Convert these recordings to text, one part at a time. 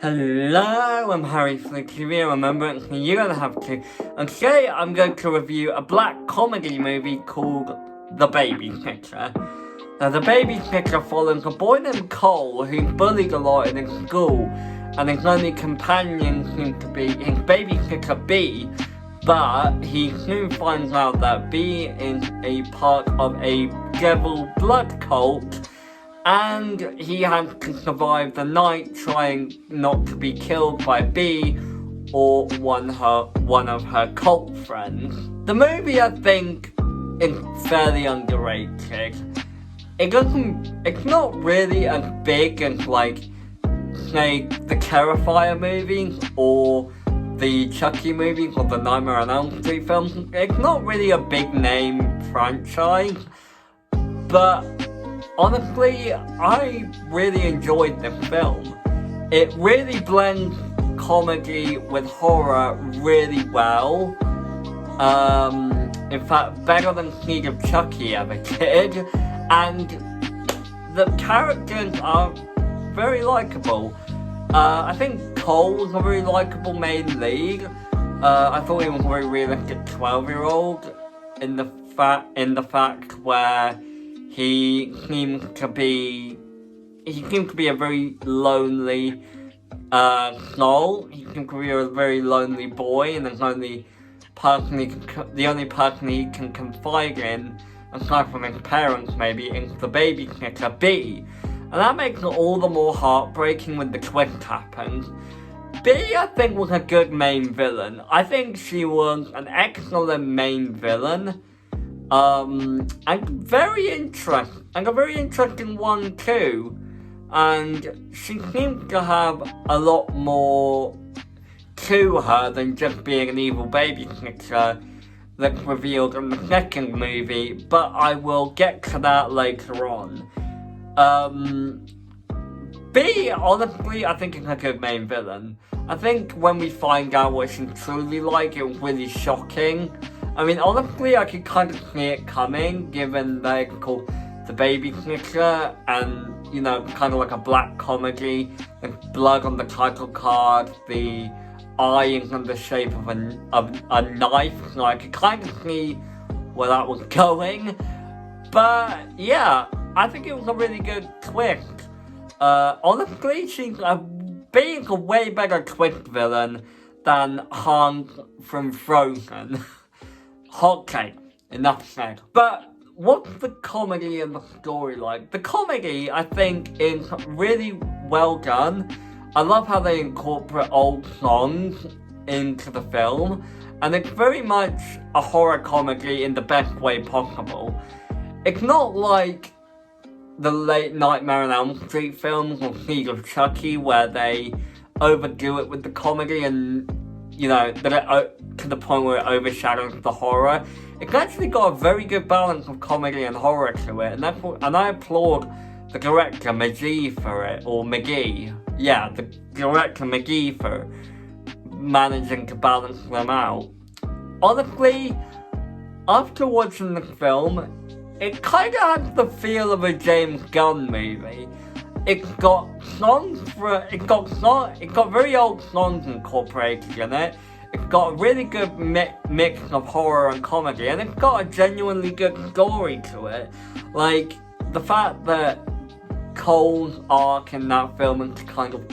Hello, I'm Harry FleuTV, remember you don't have to. And today I'm going to review a black comedy movie called The Babysitter. Now, The Babysitter follows a boy named Cole who's bullied a lot in his school, and his only companion seems to be his babysitter B, but he soon finds out that B is a part of a devil blood cult, and he has to survive the night trying not to be killed by B or one of her cult friends. The movie, I think, is fairly underrated. It's not really as big as, like, say, the Terrifier movies or the Chucky movies or the Nightmare on Elm Street films. It's not really a big name franchise, but honestly, I really enjoyed this film. It really blends comedy with horror really well. In fact, better than Seed of Chucky ever did. And the characters are very likable. I think Cole was a very likable main lead. I thought he was a very realistic 12-year-old in the fact where he seems to be a very lonely soul. He seems to be a very lonely boy, and the only person he can confide in, aside from his parents maybe, is the babysitter B. And that makes it all the more heartbreaking when the twist happens. B, I think, was a good main villain. I think she was an excellent main villain. And a very interesting one too. And she seems to have a lot more to her than just being an evil babysitter that's revealed in the second movie, but I will get to that later on. B, honestly, I think is a good main villain. I think when we find out what she's truly like, it was really shocking. I mean, honestly, I could kind of see it coming, given that it's called The Babysitter, and, you know, kind of like a black comedy, there's blood on the title card, the eye is in the shape of a knife, so I could kind of see where that was going. But, yeah, I think it was a really good twist. Honestly, she's being a way better twist villain than Hans from Frozen. Okay, enough said. But what's the comedy and the story like? The comedy, I think, is really well done. I love how they incorporate old songs into the film, and it's very much a horror comedy in the best way possible. It's not like the late Nightmare on Elm Street films or Seed of Chucky, where they overdo it with the comedy and, you know, to the point where it overshadows the horror. It's actually got a very good balance of comedy and horror to it, and I applaud the director McGee for it, or McGee. Yeah, the director McGee for managing to balance them out. Honestly, after watching the film, it kind of has the feel of a James Gunn movie. It's got very old songs incorporated in it. It's got a really good mix of horror and comedy, and it's got a genuinely good story to it. Like, the fact that Cole's arc in that film is to kind of,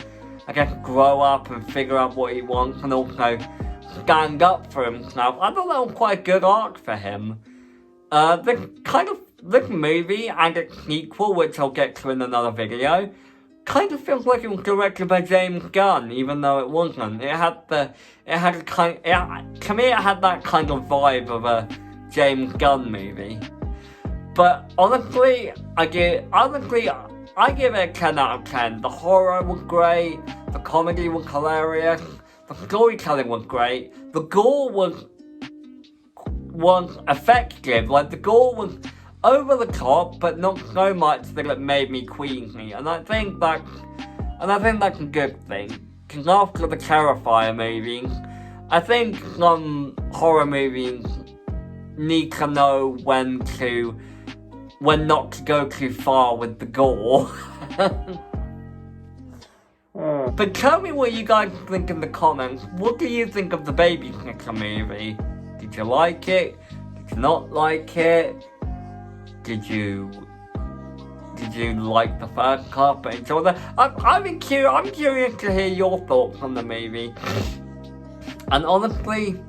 I guess, grow up and figure out what he wants and also stand up for himself. I thought that was quite a good arc for him. This movie and its sequel, which I'll get to in another video, kind of feels like it was directed by James Gunn, even though it wasn't. To me, it had that kind of vibe of a James Gunn movie. But honestly, I give it a 10 out of 10. The horror was great, the comedy was hilarious, the storytelling was great, the gore was effective. Like, the gore was over the top, but not so much that it made me queasy, and I think that's a good thing. Because after the Terrifier movies, I think some horror movies need to know when not to go too far with the gore. But tell me what you guys think in the comments. What do you think of the Babysitter movie? Did you like it? Did you not like it? Did you like the first half but enjoy that? I'm curious to hear your thoughts on the movie. And honestly,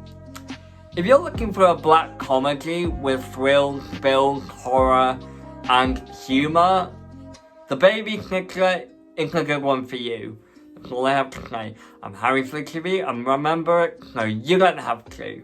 if you're looking for a black comedy with thrills, spills, horror, and humour, the Babysitter is a good one for you. That's all I have to say. I'm Harry FleuTV, and remember, no, you don't have to.